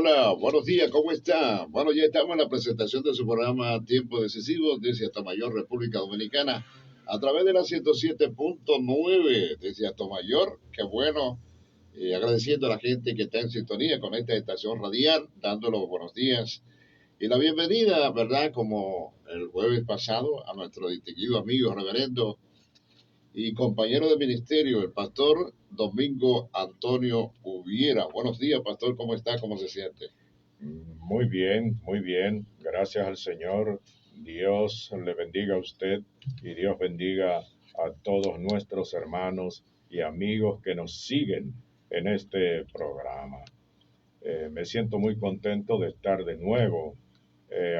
Hola, buenos días, ¿cómo está? Bueno, ya estamos en la presentación de su programa Tiempo Decisivo desde Atomayor, República Dominicana, a través de la 107.9 desde Atomayor. Qué bueno, agradeciendo a la gente que está en sintonía con esta estación radial, dándole los buenos días y la bienvenida, ¿verdad? Como el jueves pasado, a nuestro distinguido amigo reverendo y compañero de ministerio, el pastor Domingo Antonio Ubiera. Buenos días, pastor, ¿cómo está? ¿Cómo se siente? Muy bien, muy bien. Gracias al Señor. Dios le bendiga a usted y Dios bendiga a todos nuestros hermanos y amigos que nos siguen en este programa. Me siento muy contento de estar de nuevo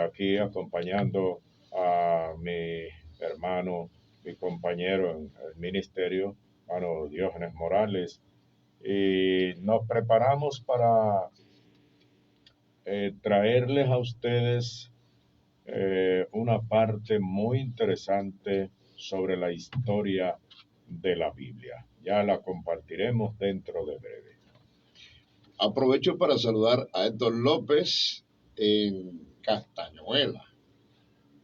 aquí acompañando a mi hermano, mi compañero en el ministerio, hermano Diógenes Morales, y nos preparamos para traerles a ustedes una parte muy interesante sobre la historia de la Biblia. Ya la compartiremos dentro de breve. Aprovecho para saludar a Héctor López en Castañuela.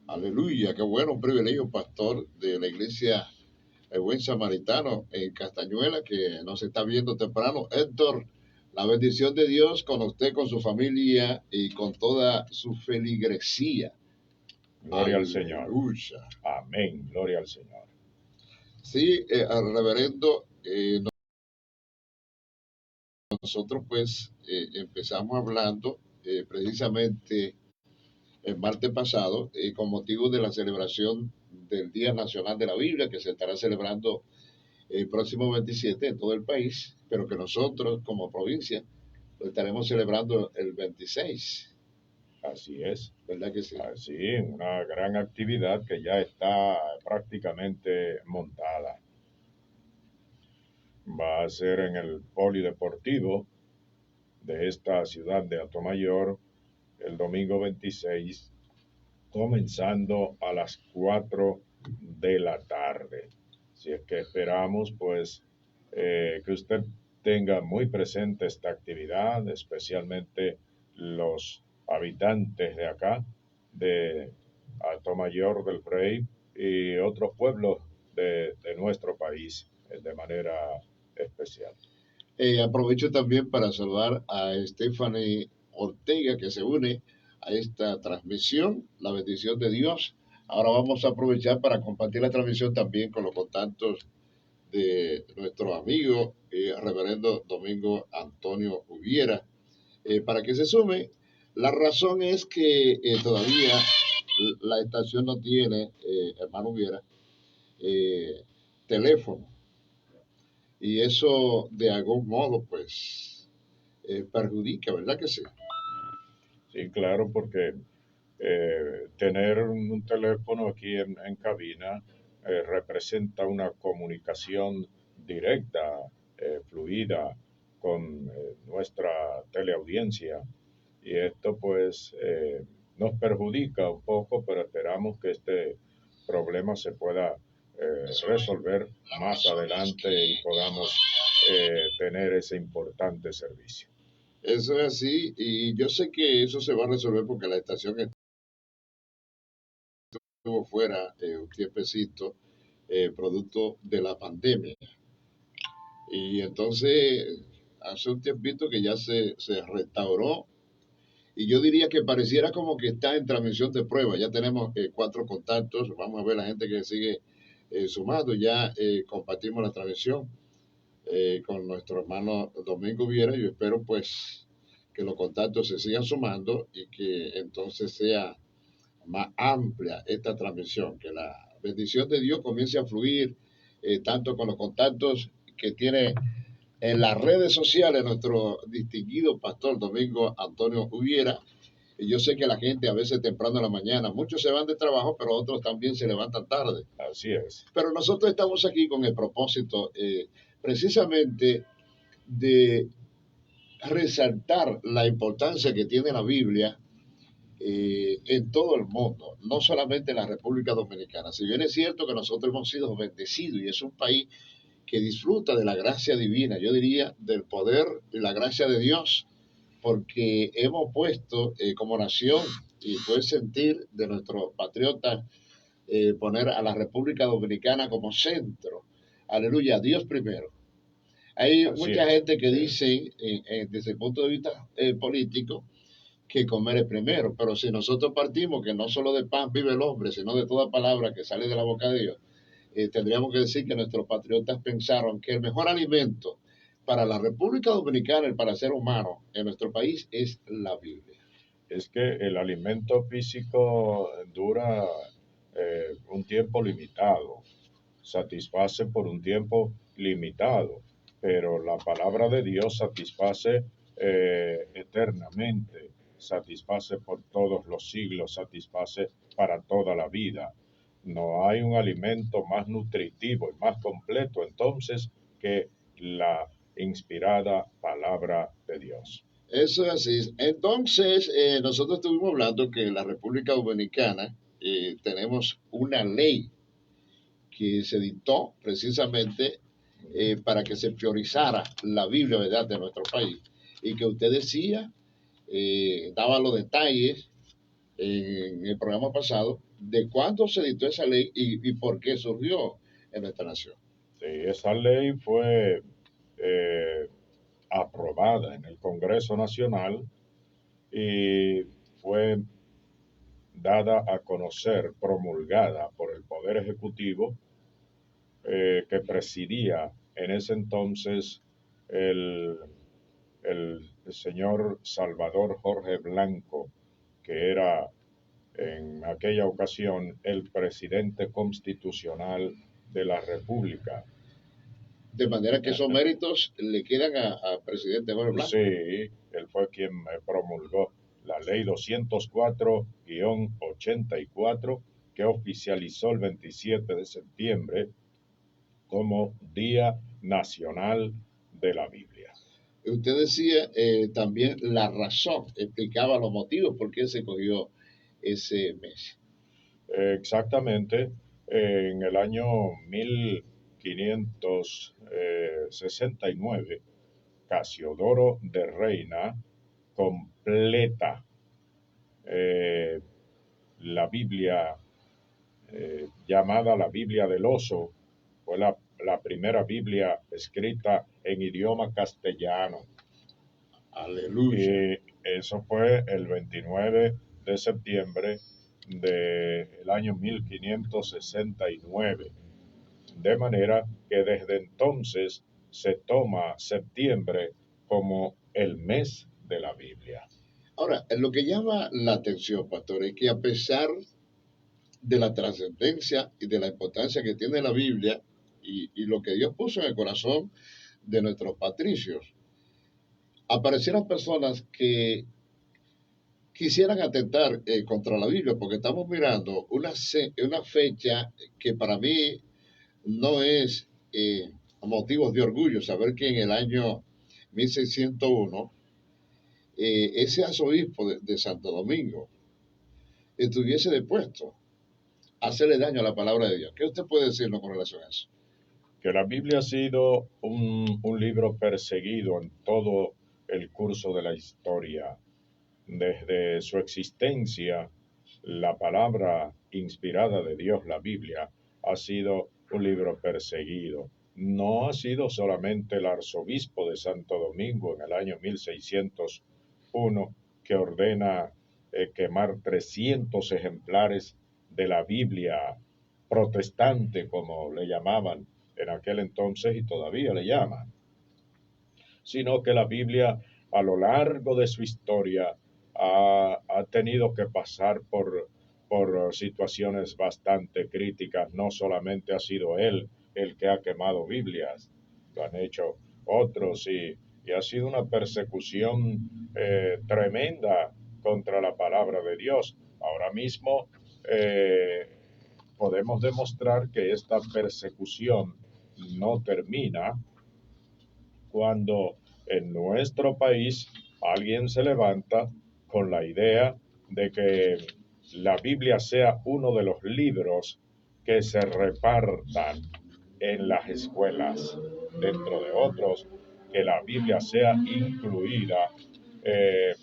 Aleluya, qué bueno, un privilegio, pastor de la iglesia El Buen Samaritano en Castañuela, que nos está viendo temprano. Héctor, la bendición de Dios con usted, con su familia y con toda su feligresía. Gloria al Señor. Aleluya. Amén. Gloria al Señor. Sí, al reverendo, nosotros pues empezamos hablando precisamente el martes pasado con motivo de la celebración del Día Nacional de la Biblia, que se estará celebrando el próximo 27 en todo el país, pero que nosotros como provincia lo estaremos celebrando el 26. Así es. ¿Verdad que sí? Así, una gran actividad que ya está prácticamente montada. Va a ser en el polideportivo de esta ciudad de Atomayor el domingo 26, comenzando a las 4 de la tarde. Si es que esperamos, pues, que usted tenga muy presente esta actividad, especialmente los habitantes de acá, de Atomayor del Rey y otros pueblos de nuestro país de manera especial. Aprovecho también para saludar a Stephanie Ortega, que se une a esta transmisión, la bendición de Dios. Ahora vamos a aprovechar para compartir la transmisión también con los contactos de nuestro amigo, reverendo Domingo Antonio Ubiera, para que se sume. La razón es que todavía la estación no tiene, hermano Ubiera, eh, teléfono. Y eso de algún modo, pues, perjudica, ¿verdad que sí? Sí, claro, porque tener un teléfono aquí en cabina representa una comunicación directa, fluida con nuestra teleaudiencia. Y esto pues nos perjudica un poco, pero esperamos que este problema se pueda resolver más adelante y podamos tener ese importante servicio. Eso es así, y yo sé que eso se va a resolver porque la estación estuvo fuera un tiempecito, producto de la pandemia. Y entonces, hace un tiempito que ya se restauró, y yo diría que pareciera como que está en transmisión de prueba. Ya tenemos 4 contactos, vamos a ver la gente que sigue sumando, ya compartimos la transmisión con nuestro hermano Domingo Viera. Yo espero pues que los contactos se sigan sumando y que entonces sea más amplia esta transmisión, que la bendición de Dios comience a fluir tanto con los contactos que tiene en las redes sociales nuestro distinguido pastor Domingo Antonio Ubiera. Y yo sé que la gente a veces temprano en la mañana, muchos se van de trabajo, pero otros también se levantan tarde. Así es. Pero nosotros estamos aquí con el propósito precisamente de resaltar la importancia que tiene la Biblia en todo el mundo, no solamente en la República Dominicana. Si bien es cierto que nosotros hemos sido bendecidos y es un país que disfruta de la gracia divina, yo diría del poder y la gracia de Dios, porque hemos puesto como nación, y puedes sentir de nuestros patriotas, poner a la República Dominicana como centro. Aleluya, Dios primero. Hay Así mucha es, gente que sí. dice, desde el punto de vista político, que comer es primero, pero si nosotros partimos que no solo de pan vive el hombre, sino de toda palabra que sale de la boca de Dios, tendríamos que decir que nuestros patriotas pensaron que el mejor alimento para la República Dominicana y para el ser humano en nuestro país es la Biblia. Es que el alimento físico dura un tiempo limitado, satisface por un tiempo limitado, pero la palabra de Dios satisface eternamente, satisface por todos los siglos, satisface para toda la vida. No hay un alimento más nutritivo y más completo entonces que la inspirada palabra de Dios. Eso es así. Entonces, nosotros estuvimos hablando que en la República Dominicana tenemos una ley que se dictó precisamente para que se priorizara la Biblia, ¿verdad?, de nuestro país. Y que usted decía, daba los detalles en el programa pasado de cuándo se dictó esa ley y por qué surgió en nuestra nación. Sí, esa ley fue eh, aprobada en el Congreso Nacional y fue dada a conocer, promulgada por el Poder Ejecutivo que presidía en ese entonces el, el señor Salvador Jorge Blanco, que era en aquella ocasión el presidente constitucional de la República. De manera que esos méritos le quedan a presidente Jorge Sí, Blanco. él fue quien promulgó la ley 204-84 que oficializó el 27 de septiembre como Día Nacional de la Biblia. Usted decía también la razón, explicaba los motivos por qué se cogió ese mes. Exactamente, en el año 1569, Casiodoro de Reina completa eh, la Biblia llamada la Biblia del Oso. Fue la primera Biblia escrita en idioma castellano. Aleluya. Y eso fue el 29 de septiembre del año 1569. De manera que desde entonces se toma septiembre como el mes de la Biblia. Ahora, lo que llama la atención, pastor, es que a pesar de la trascendencia y de la importancia que tiene la Biblia y lo que Dios puso en el corazón de nuestros patricios, aparecieron personas que quisieran atentar contra la Biblia, porque estamos mirando una fecha que para mí no es motivos de orgullo saber que en el año 1601 ese arzobispo de Santo Domingo estuviese depuesto a hacerle daño a la palabra de Dios. ¿Qué usted puede decirnos con relación a eso? Que la Biblia ha sido un libro perseguido en todo el curso de la historia. Desde su existencia, la palabra inspirada de Dios, la Biblia, ha sido un libro perseguido. No ha sido solamente el arzobispo de Santo Domingo en el año 1601 que ordena quemar 300 ejemplares de la Biblia protestante, como le llamaban en aquel entonces y todavía le llaman, sino que la Biblia a lo largo de su historia ha tenido que pasar por situaciones bastante críticas. No solamente ha sido él el que ha quemado Biblias, lo han hecho otros y ha sido una persecución tremenda contra la palabra de Dios. Ahora mismo podemos demostrar que esta persecución no termina cuando en nuestro país alguien se levanta con la idea de que la Biblia sea uno de los libros que se repartan en las escuelas, dentro de otros, que la Biblia sea incluida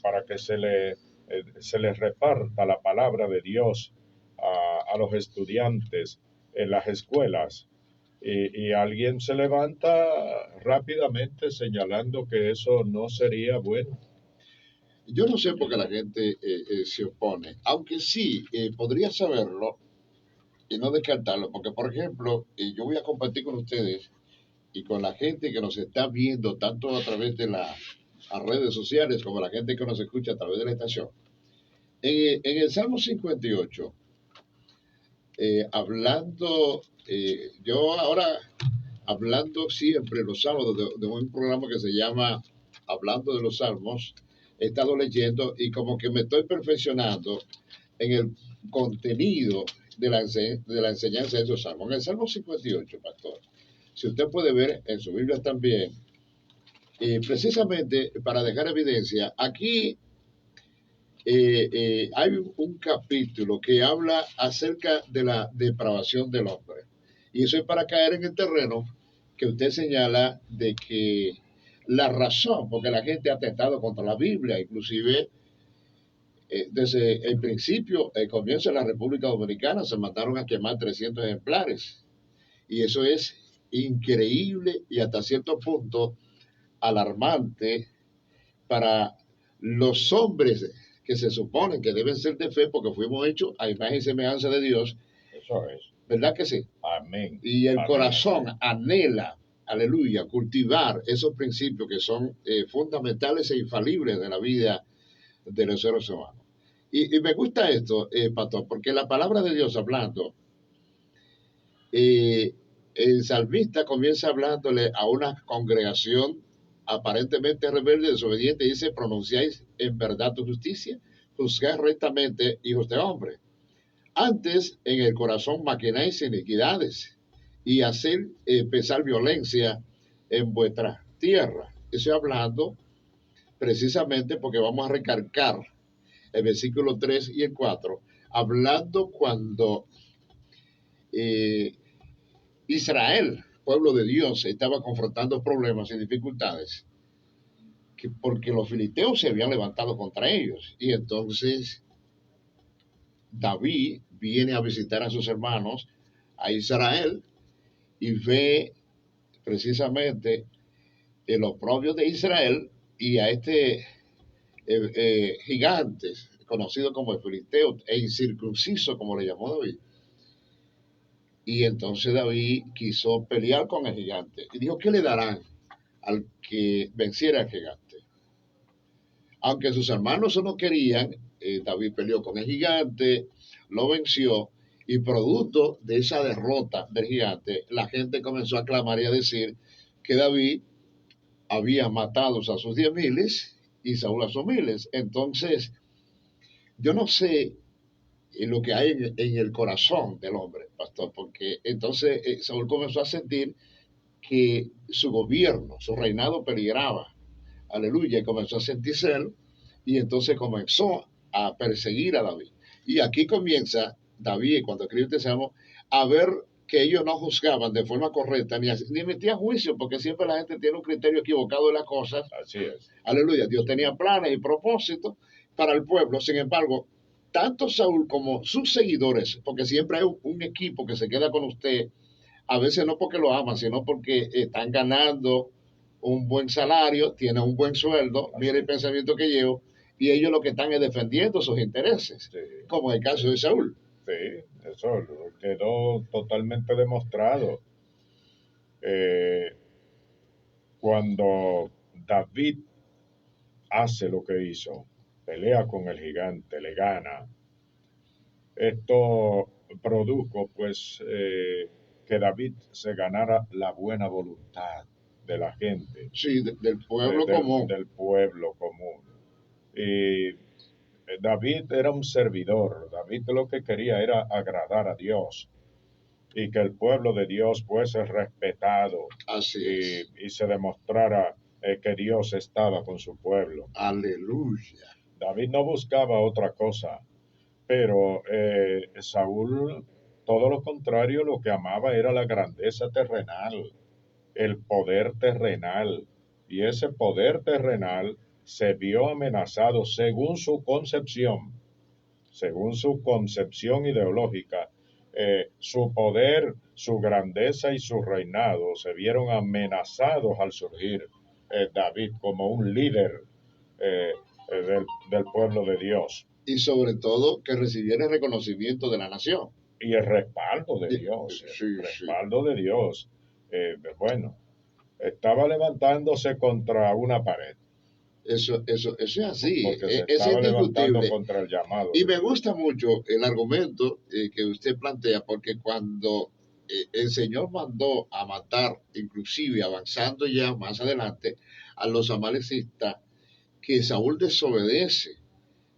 para que se les reparta la palabra de Dios a los estudiantes en las escuelas. Y alguien se levanta rápidamente señalando que eso no sería bueno. Yo no sé por qué la gente se opone, aunque sí podría saberlo y no descartarlo, porque por ejemplo, yo voy a compartir con ustedes y con la gente que nos está viendo tanto a través de las redes sociales como la gente que nos escucha a través de la estación. En el Salmo 58, yo ahora hablando siempre los sábados de un programa que se llama Hablando de los Salmos, he estado leyendo y como que me estoy perfeccionando en el contenido de la enseñanza de esos salmos. En el Salmo 58, pastor, si usted puede ver en su Biblia también, precisamente para dejar evidencia, aquí hay un capítulo que habla acerca de la depravación del hombre. Y eso es para caer en el terreno que usted señala de que la razón, porque la gente ha atentado contra la Biblia, inclusive desde el principio, el comienzo de la República Dominicana, se mandaron a quemar 300 ejemplares. Y eso es increíble y hasta cierto punto alarmante para los hombres que se suponen que deben ser de fe porque fuimos hechos a imagen y semejanza de Dios. Eso es. ¿Verdad que sí? Amén. Y el Amén. corazón anhela, aleluya, cultivar esos principios que son fundamentales e infalibles de la vida de los seres humanos. Y me gusta esto, pastor, porque la palabra de Dios hablando, el salmista comienza hablándole a una congregación aparentemente rebelde, desobediente, y dice, pronunciáis en verdad tu justicia, juzgáis rectamente, hijos de hombre. Antes en el corazón maquináis iniquidades y hacer pesar violencia en vuestra tierra. Estoy hablando precisamente porque vamos a recalcar el versículo 3 y el 4, hablando cuando Israel, pueblo de Dios, estaba confrontando problemas y dificultades, porque los filisteos se habían levantado contra ellos. Y entonces David viene a visitar a sus hermanos, a Israel, y ve precisamente el oprobio de Israel y a este gigante, conocido como el filisteo, e incircunciso, como le llamó David. Y entonces David quiso pelear con el gigante. Y dijo, ¿qué le darán al que venciera al gigante? Aunque sus hermanos no querían, David peleó con el gigante, lo venció, y producto de esa derrota del gigante, la gente comenzó a clamar y a decir que David había matado a sus 10,000 y Saúl a sus 1,000. Entonces, yo no sé lo que hay en el corazón del hombre, pastor, porque entonces Saúl comenzó a sentir que su gobierno, su reinado peligraba. Aleluya, y comenzó a sentirse él, y entonces comenzó a perseguir a David. Y aquí comienza David, cuando escribe este salmo, a ver que ellos no juzgaban de forma correcta, ni emitían juicio, porque siempre la gente tiene un criterio equivocado de las cosas. Así es. Aleluya, Dios tenía planes y propósitos para el pueblo. Sin embargo, tanto Saúl como sus seguidores, porque siempre hay un equipo que se queda con usted, a veces no porque lo aman, sino porque están ganando un buen salario, tienen un buen sueldo, mira el pensamiento que llevo, y ellos lo que están es defendiendo sus intereses, Sí. como en el caso de Saúl. Sí, eso quedó totalmente demostrado. Cuando David hace lo que hizo, pelea con el gigante, le gana, esto produjo pues que David se ganara la buena voluntad de la gente, Sí, del pueblo común. del pueblo común. Y David era un servidor, David lo que quería era agradar a Dios y que el pueblo de Dios fuese respetado. Así es. Y se demostrara que Dios estaba con su pueblo. Aleluya. David no buscaba otra cosa, pero Saúl, todo lo contrario, lo que amaba era la grandeza terrenal, el poder terrenal. Y ese poder terrenal se vio amenazado según su concepción ideológica, su poder, su grandeza y su reinado se vieron amenazados al surgir David como un líder del pueblo de Dios. Y sobre todo que recibiera el reconocimiento de la nación. Y el respaldo de Sí, Dios, sí, el respaldo de Dios. Bueno, estaba levantándose contra una pared. Eso es así, Porque se es estaba levantando indiscutible. contra el llamado. Y me gusta mucho el argumento que usted plantea, porque cuando el Señor mandó a matar, inclusive avanzando ya más adelante, a los amalecistas, que Saúl desobedece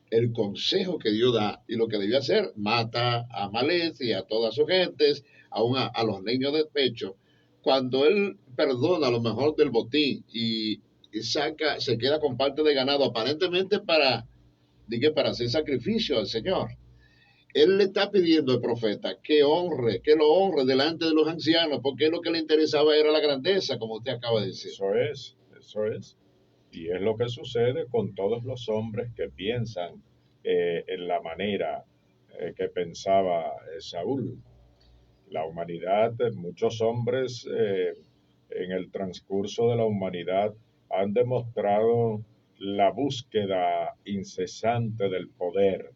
el consejo que Dios da y lo que debía hacer, mata a Amalek y a todas sus gentes, aún a los niños de pecho. Cuando él perdona lo mejor del botín y se queda con parte de ganado, aparentemente para hacer sacrificio al Señor. Él le está pidiendo al profeta que lo honre delante de los ancianos, porque lo que le interesaba era la grandeza, como usted acaba de decir. Eso es. Y es lo que sucede con todos los hombres que piensan en la manera que pensaba Saúl. La humanidad, muchos hombres en el transcurso de la humanidad han demostrado la búsqueda incesante del poder,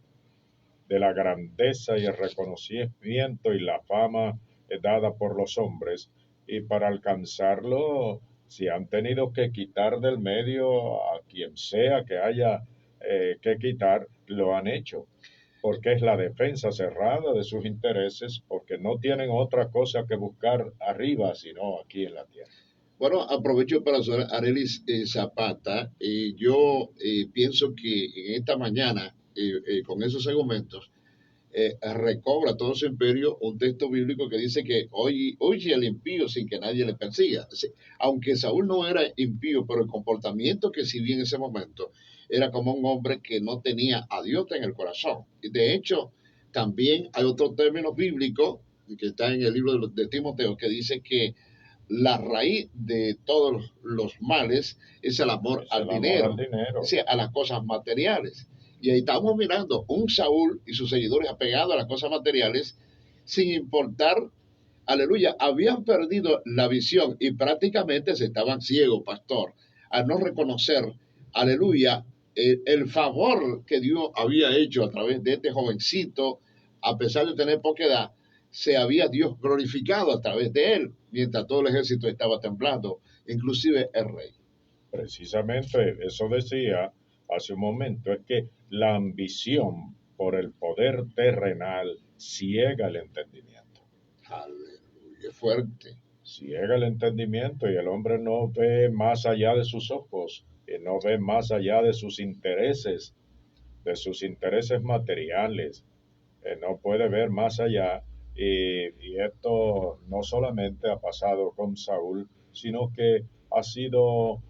de la grandeza y el reconocimiento y la fama dada por los hombres, y para alcanzarlo, si han tenido que quitar del medio a quien sea que haya que quitar, lo han hecho, porque es la defensa cerrada de sus intereses, porque no tienen otra cosa que buscar arriba, sino aquí en la tierra. Bueno, aprovecho para usar Arelis Zapata. Yo pienso que en esta mañana, con esos argumentos, recobra todo su imperio un texto bíblico que dice que oye el impío sin que nadie le persiga. Aunque Saúl no era impío, pero el comportamiento que sí vi en ese momento era como un hombre que no tenía a Dios en el corazón. Y de hecho, también hay otro término bíblico que está en el libro de Timoteo que dice que la raíz de todos los males es el amor al dinero, o sea, a las cosas materiales. Y ahí estamos mirando un Saúl y sus seguidores apegados a las cosas materiales, sin importar, aleluya, habían perdido la visión y prácticamente se estaban ciegos, pastor, al no reconocer, aleluya, el favor que Dios había hecho a través de este jovencito, a pesar de tener poca edad, se había Dios glorificado a través de él, mientras todo el ejército estaba temblando, inclusive el rey. Precisamente eso decía hace un momento, es que la ambición por el poder terrenal ciega el entendimiento. Aleluya, fuerte. Ciega el entendimiento y el hombre no ve más allá de sus ojos, y no ve más allá de sus intereses materiales, no puede ver más allá. Y esto no solamente ha pasado con Saúl, sino que ha sido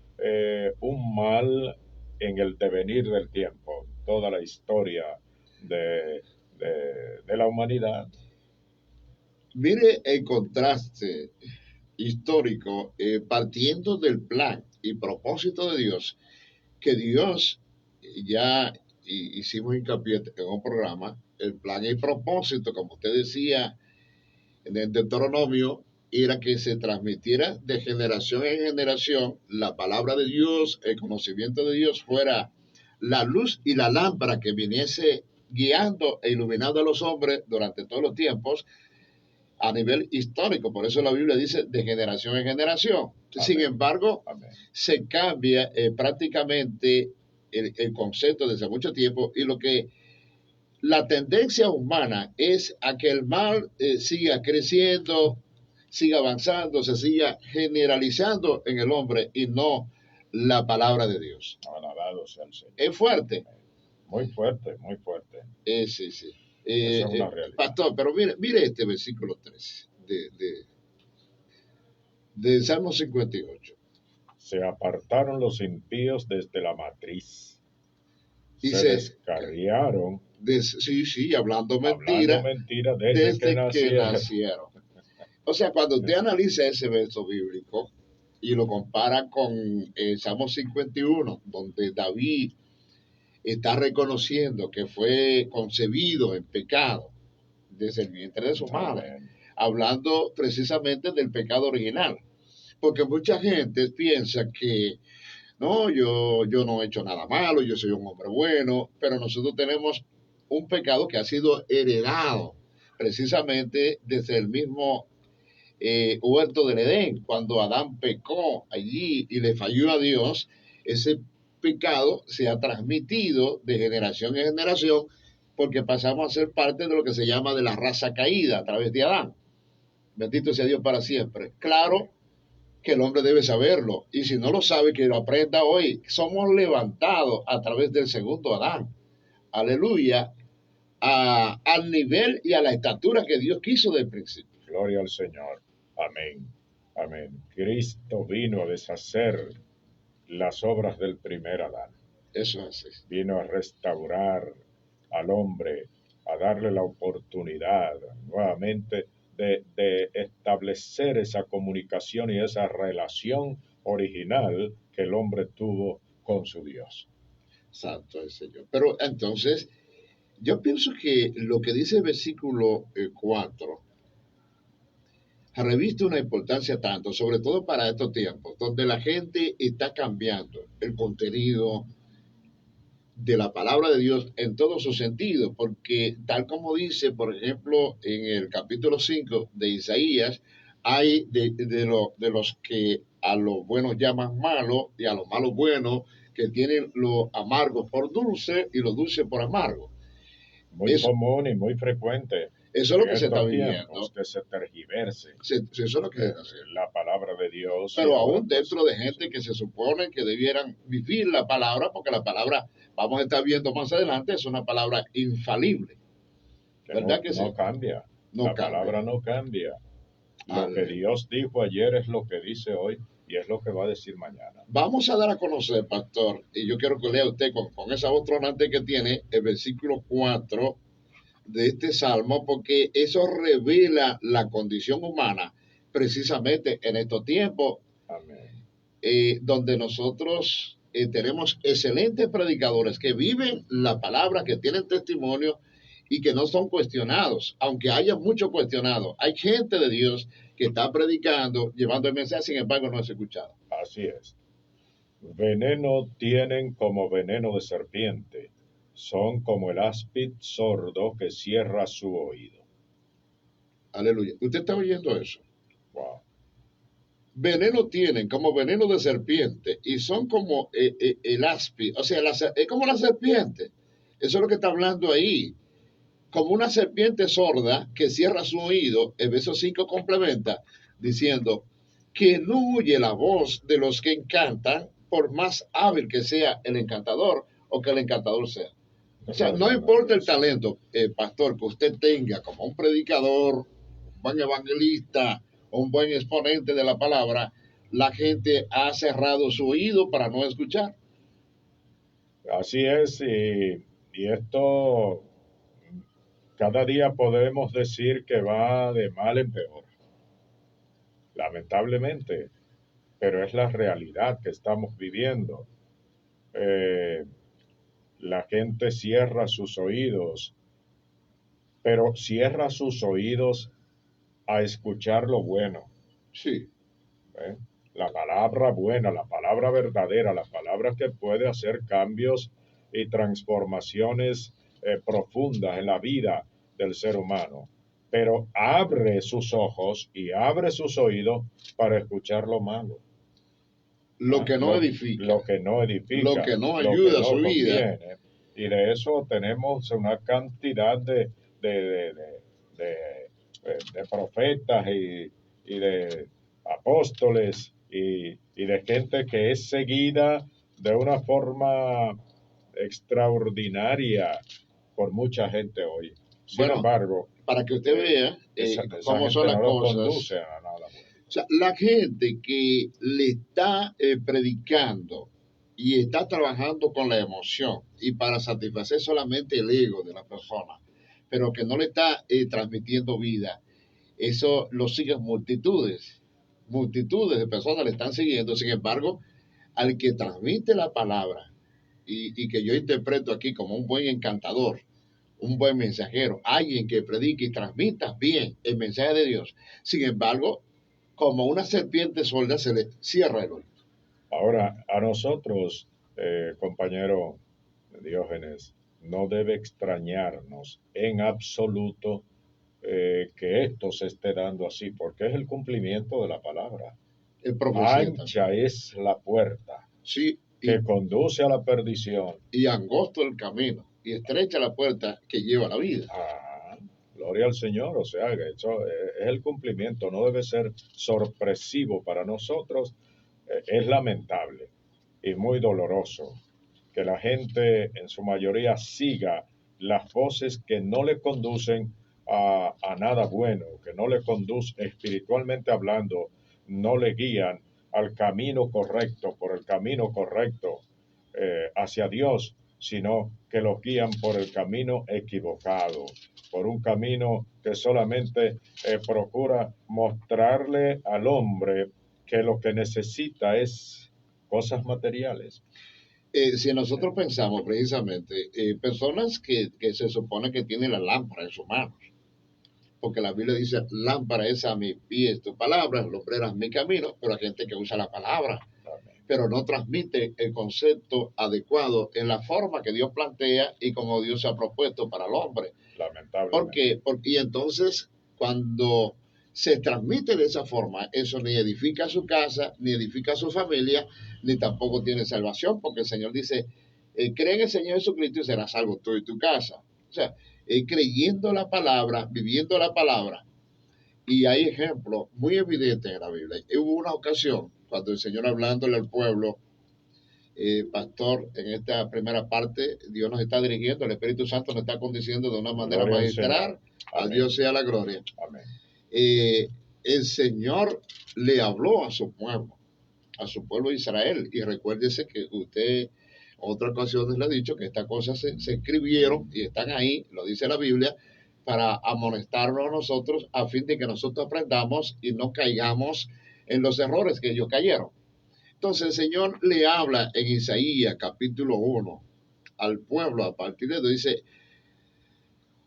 un mal en el devenir del tiempo, toda la historia de la humanidad. Mire el contraste histórico, partiendo del plan y propósito de Dios, que Dios ya hicimos hincapié en un programa, el plan y propósito, como usted decía en el Deuteronomio, era que se transmitiera de generación en generación la palabra de Dios, el conocimiento de Dios fuera la luz y la lámpara que viniese guiando e iluminando a los hombres durante todos los tiempos a nivel histórico. Por eso la Biblia dice de generación en generación. Amén. Sin embargo, amén, se cambia prácticamente el concepto desde mucho tiempo y lo que la tendencia humana es a que el mal siga creciendo, siga avanzando, se siga generalizando en el hombre y no la palabra de Dios. Alabado sea el Señor. Es fuerte. Muy fuerte, muy fuerte. Sí, sí. Esa es una realidad. Pastor, pero mire este versículo 3 de Salmo 58. Se apartaron los impíos desde la matriz. Y se descarriaron. Sí, hablando mentira desde que nacieron. O sea, cuando usted analiza ese verso bíblico, y lo compara con Salmo 51, donde David está reconociendo que fue concebido en pecado desde el vientre de su madre, Amén. hablando precisamente del pecado original. Porque mucha gente piensa que no, yo no he hecho nada malo, yo soy un hombre bueno, pero nosotros tenemos un pecado que ha sido heredado precisamente desde el mismo huerto del Edén, cuando Adán pecó allí y le falló a Dios, ese pecado se ha transmitido de generación en generación porque pasamos a ser parte de lo que se llama de la raza caída a través de Adán. Bendito sea Dios para siempre. Claro que el hombre debe saberlo y si no lo sabe, que lo aprenda hoy. Somos levantados a través del segundo Adán. Aleluya. Al nivel y a la estatura que Dios quiso del principio. Gloria al Señor. Amén. Amén. Cristo vino a deshacer las obras del primer Adán. Eso es así. Vino a restaurar al hombre, a darle la oportunidad nuevamente de establecer esa comunicación y esa relación original que el hombre tuvo con su Dios. Santo el Señor. Pero entonces, yo pienso que lo que dice el versículo 4 reviste una importancia tanto, sobre todo para estos tiempos, donde la gente está cambiando el contenido de la palabra de Dios en todo su sentido, porque tal como dice, por ejemplo, en el capítulo 5 de Isaías, hay de los que a los buenos llaman malos y a los malos buenos, que tienen lo amargo por dulce y lo dulce por amargo. Muy común y muy frecuente. Eso es lo que se está viviendo. Que se tergiverse. Eso es lo que se está haciendo. La palabra de Dios. Pero aún dentro de gente que se supone que debieran vivir la palabra, porque la palabra, vamos a estar viendo más adelante, es una palabra infalible. ¿Verdad que sí? No cambia. La palabra no cambia. Lo que Dios dijo ayer es lo que dice hoy y es lo que va a decir mañana. Vamos a dar a conocer, pastor, y yo quiero que lea usted con esa voz tronante que tiene el versículo 4 de este salmo, porque eso revela la condición humana precisamente en estos tiempos. Amén. Donde nosotros tenemos excelentes predicadores que viven la palabra, que tienen testimonio y que no son cuestionados, aunque haya mucho cuestionado. Hay gente de Dios que está predicando, llevando el mensaje, sin embargo no es escuchado. Así es. Veneno tienen como veneno de serpiente, son como el áspid sordo que cierra su oído. Aleluya. ¿Usted está oyendo eso? Wow. Veneno tienen como veneno de serpiente y son como el áspid, o sea, es como la serpiente. Eso es lo que está hablando ahí. Como una serpiente sorda que cierra su oído, el verso 5 complementa diciendo que no huye la voz de los que encantan, por más hábil que sea el encantador o que el encantador sea. O sea, no importa el talento, pastor, que usted tenga como un predicador, un buen evangelista o un buen exponente de la palabra, la gente ha cerrado su oído para no escuchar. Así es, y esto cada día podemos decir que va de mal en peor, lamentablemente, pero es la realidad que estamos viviendo. La gente cierra sus oídos, pero cierra sus oídos a escuchar lo bueno. Sí. La palabra buena, la palabra verdadera, la palabra que puede hacer cambios y transformaciones profundas en la vida del ser humano. Pero abre sus ojos y abre sus oídos para escuchar lo malo. Lo que no edifica. Lo que no edifica. Lo que no ayuda a su vida. Y de eso tenemos una cantidad de profetas y de apóstoles y de gente que es seguida de una forma extraordinaria por mucha gente hoy. Sin embargo, para que usted vea cómo son las cosas. O sea, la gente que le está predicando y está trabajando con la emoción y para satisfacer solamente el ego de la persona, pero que no le está transmitiendo vida, eso lo siguen multitudes. multitudes de personas le están siguiendo. Sin embargo, al que transmite la palabra y que yo interpreto aquí como un buen encantador, un buen mensajero, alguien que predique y transmita bien el mensaje de Dios. Sin embargo, como una serpiente sorda se le cierra el oído. Ahora, a nosotros, compañero Diógenes, no debe extrañarnos en absoluto que esto se esté dando así, porque es el cumplimiento de la palabra. Es profecía también. Ancha es la puerta Sí, que conduce a la perdición. y angosto el camino, y estrecha la puerta que lleva a la vida. Ah, gloria al Señor, o sea, que eso es el cumplimiento, no debe ser sorpresivo para nosotros, es lamentable y muy doloroso que la gente en su mayoría siga las voces que no le conducen a nada bueno, que no le conducen espiritualmente hablando, no le guían al camino correcto, por el camino correcto hacia Dios, sino que los guían por el camino equivocado, por un camino que solamente procura mostrarle al hombre que lo que necesita es cosas materiales. Si nosotros pensamos precisamente, personas que se supone que tienen la lámpara en sus manos, porque la Biblia dice, lámpara es a mis pies tu palabra, lumbreras mi camino, pero hay gente que usa la palabra, pero no transmite el concepto adecuado en la forma que Dios plantea y como Dios se ha propuesto para el hombre. Lamentablemente. Y entonces, cuando se transmite de esa forma, eso ni edifica su casa, ni edifica su familia, ni tampoco tiene salvación, porque el Señor dice, cree en el Señor Jesucristo y serás salvo tú y tu casa. O sea, creyendo la palabra, viviendo la palabra. Y hay ejemplos muy evidentes en la Biblia. Hubo una ocasión cuando el Señor hablándole al pueblo, pastor, en esta primera parte, Dios nos está dirigiendo, el Espíritu Santo nos está conduciendo de una manera magistral. A Dios sea la gloria. Amén. El Señor le habló a su pueblo de Israel. Y recuérdese que usted, otras ocasiones le ha dicho que estas cosas se escribieron y están ahí, lo dice la Biblia, para amonestarnos a nosotros a fin de que nosotros aprendamos y no caigamos en los errores que ellos cayeron. Entonces el Señor le habla en Isaías capítulo 1 al pueblo a partir de eso. Dice,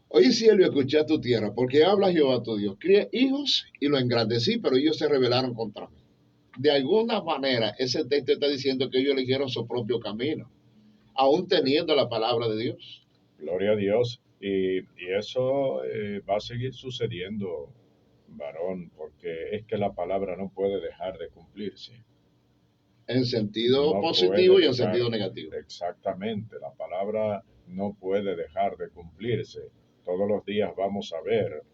oye cielo y escuché a tu tierra, porque habla Jehová tu Dios. Crié hijos y lo engrandecí, pero ellos se rebelaron contra mí. De alguna manera, ese texto está diciendo que ellos eligieron su propio camino, aún teniendo la palabra de Dios. Gloria a Dios. Y eso va a seguir sucediendo, varón, porque es que la palabra no puede dejar de cumplirse. En sentido positivo y en sentido negativo. Exactamente, la palabra no puede dejar de cumplirse. Todos los días vamos a ver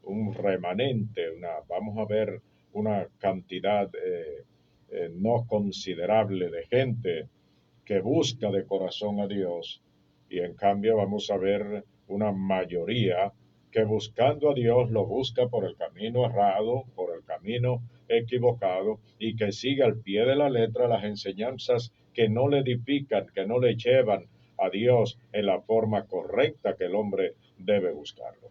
un remanente, vamos a ver una cantidad no considerable de gente que busca de corazón a Dios, y en cambio vamos a ver una mayoría que buscando a Dios lo busca por el camino errado, por el camino equivocado, y que sigue al pie de la letra las enseñanzas que no le edifican, que no le llevan a Dios en la forma correcta que el hombre debe buscarlo.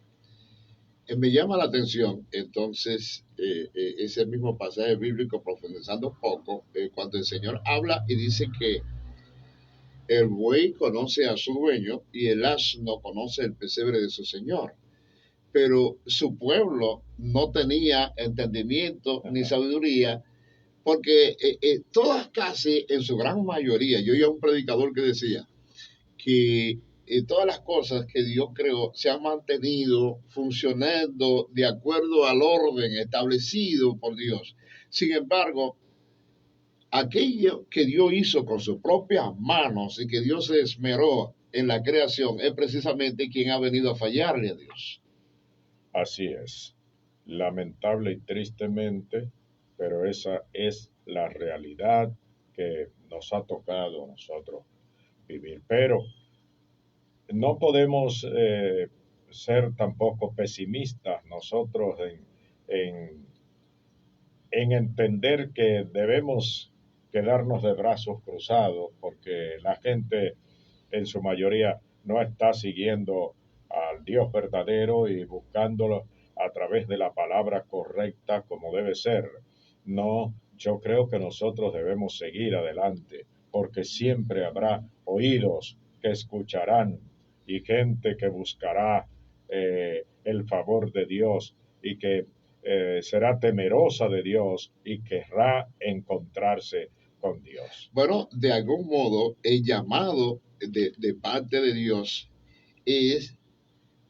Me llama la atención, entonces, ese mismo pasaje bíblico, profundizando un poco, cuando el Señor habla y dice que el buey conoce a su dueño y el asno conoce el pesebre de su señor. Pero su pueblo no tenía entendimiento ni sabiduría, porque todas casi, en su gran mayoría, yo oía un predicador que decía que todas las cosas que Dios creó se han mantenido funcionando de acuerdo al orden establecido por Dios. Sin embargo, aquello que Dios hizo con sus propias manos y que Dios se esmeró en la creación es precisamente quien ha venido a fallarle a Dios. Así es, lamentable y tristemente, pero esa es la realidad que nos ha tocado a nosotros vivir. Pero no podemos ser tampoco pesimistas nosotros en, en entender que debemos quedarnos de brazos cruzados porque la gente en su mayoría no está siguiendo al Dios verdadero y buscándolo a través de la palabra correcta como debe ser. No, yo creo que nosotros debemos seguir adelante, porque siempre habrá oídos que escucharán y gente que buscará el favor de Dios y que será temerosa de Dios y querrá encontrarse con Dios. Bueno, de algún modo, el llamado de parte de Dios es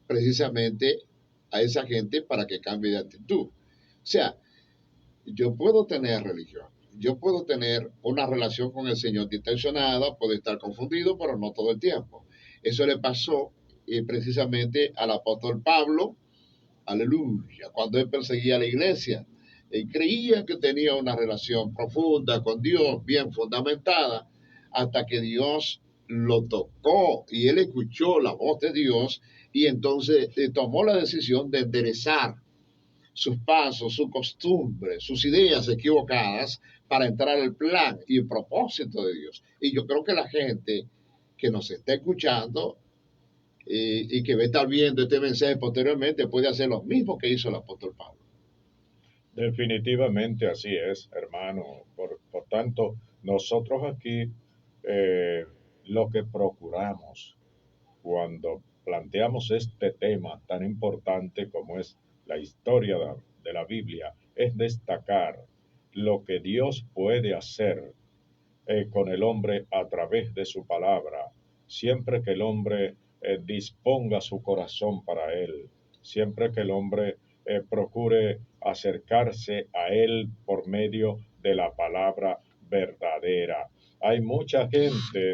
precisamente a esa gente para que cambie de actitud. O sea, yo puedo tener religión, yo puedo tener una relación con el Señor intencionada, puedo estar confundido, pero no todo el tiempo. Eso le pasó precisamente al apóstol Pablo, aleluya, cuando él perseguía a la iglesia. Él creía que tenía una relación profunda con Dios, bien fundamentada, hasta que Dios lo tocó y él escuchó la voz de Dios y entonces tomó la decisión de enderezar sus pasos, su costumbre, sus ideas equivocadas para entrar al plan y el propósito de Dios. Y yo creo que la gente que nos está escuchando y que va a estar viendo este mensaje posteriormente puede hacer lo mismo que hizo el apóstol Pablo. Definitivamente así es, hermano. Por tanto, nosotros aquí lo que procuramos cuando planteamos este tema tan importante como es la historia de la Biblia es destacar lo que Dios puede hacer con el hombre a través de su palabra, siempre que el hombre disponga su corazón para él, siempre que el hombre procure acercarse a él por medio de la palabra verdadera. Hay mucha gente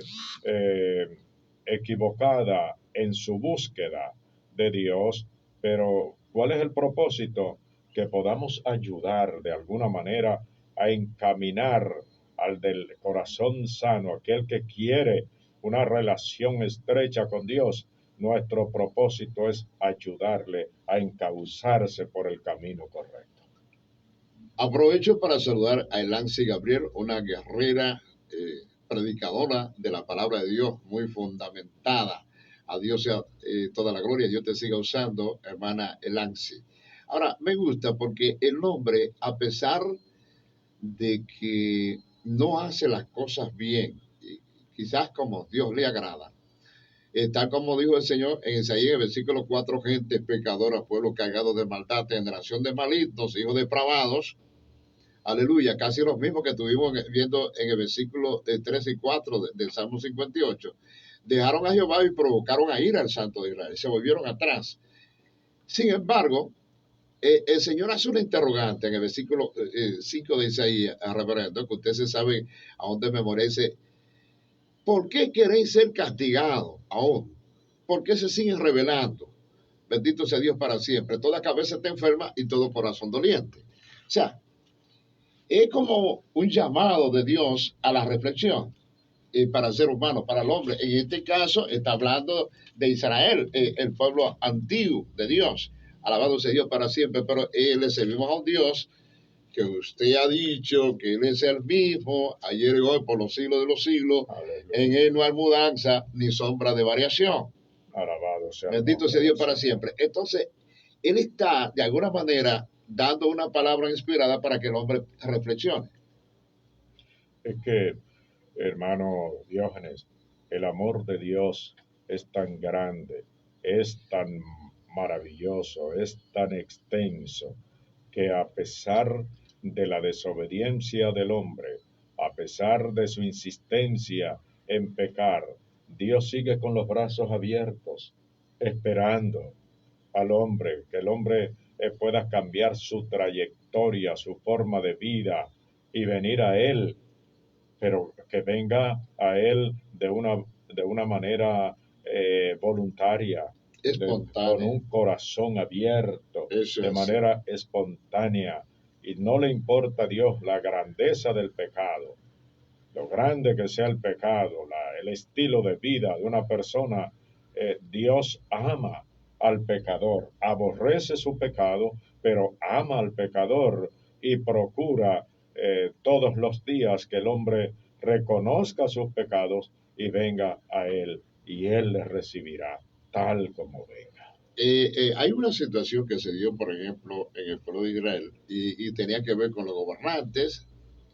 equivocada en su búsqueda de Dios, pero ¿cuál es el propósito? Que podamos ayudar de alguna manera a encaminar al del corazón sano, aquel que quiere una relación estrecha con Dios. Nuestro propósito es ayudarle a encauzarse por el camino correcto. Aprovecho para saludar a Elancy Gabriel, una guerrera predicadora de la palabra de Dios, muy fundamentada. A Dios sea toda la gloria, Dios te siga usando, hermana Elancy. Ahora, me gusta porque el hombre, a pesar de que no hace las cosas bien, quizás como Dios le agrada, tal como dijo el Señor en Isaías, el versículo 4, gente pecadora, pueblo cargado de maldad, generación de malignos, hijos depravados. Aleluya, casi lo mismo que estuvimos viendo en el versículo 3 y 4 del Salmo 58. Dejaron a Jehová y provocaron a ira al Santo de Israel, se volvieron atrás. Sin embargo, el Señor hace una interrogante en el versículo 5 de Isaías, reverendo, que usted se sabe a dónde memorice. ¿Por qué queréis ser castigados aún? ¿Por qué se siguen rebelando? Bendito sea Dios para siempre. Toda cabeza está enferma y todo corazón doliente. O sea, es como un llamado de Dios a la reflexión para el ser humano, para el hombre. En este caso está hablando de Israel, el pueblo antiguo de Dios. Alabado sea Dios para siempre, pero le servimos a un Dios que usted ha dicho que Él es el mismo, ayer y hoy, por los siglos de los siglos. Aleluya. En Él no hay mudanza ni sombra de variación. Alabado sea. Bendito sea Dios para siempre. Entonces, Él está, de alguna manera, dando una palabra inspirada para que el hombre reflexione. Es que, hermano Diógenes, el amor de Dios es tan grande, es tan maravilloso, es tan extenso, que a pesar de la desobediencia del hombre, a pesar de su insistencia en pecar, Dios sigue con los brazos abiertos, esperando al hombre, que el hombre pueda cambiar su trayectoria, su forma de vida y venir a Él, pero que venga a Él de una manera voluntaria, con un corazón abierto, de manera espontánea. Y no le importa a Dios la grandeza del pecado, lo grande que sea el pecado, el estilo de vida de una persona. Dios ama al pecador, aborrece su pecado, pero ama al pecador y procura todos los días que el hombre reconozca sus pecados y venga a Él, y Él le recibirá tal como venga. Hay una situación que se dio, por ejemplo, en el pueblo de Israel y tenía que ver con los gobernantes,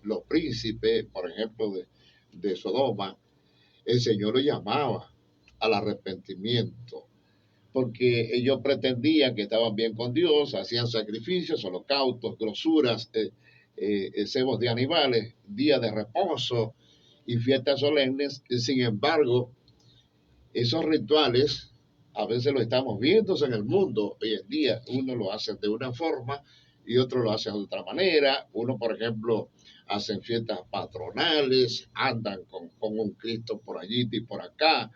los príncipes, por ejemplo, de Sodoma. El Señor lo llamaba al arrepentimiento, porque ellos pretendían que estaban bien con Dios, hacían sacrificios, holocaustos, grosuras, cebos de animales, días de reposo y fiestas solemnes. Sin embargo, esos rituales a veces lo estamos viendo en el mundo hoy en día. Uno lo hace de una forma y otro lo hace de otra manera. Uno, por ejemplo, hacen fiestas patronales, andan con un Cristo por allí y por acá.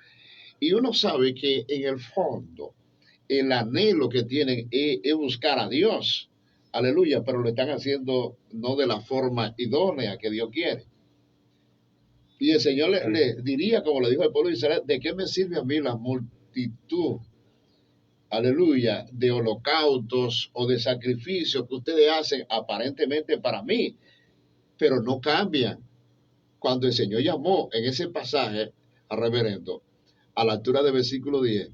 Y uno sabe que en el fondo el anhelo que tienen es buscar a Dios. Aleluya, pero lo están haciendo no de la forma idónea que Dios quiere. Y el Señor le diría, como le dijo al pueblo de Israel, ¿de qué me sirve a mí la multitud, aleluya, de holocaustos o de sacrificios que ustedes hacen aparentemente para mí, pero no cambian? Cuando el Señor llamó en ese pasaje al reverendo, a la altura del versículo 10,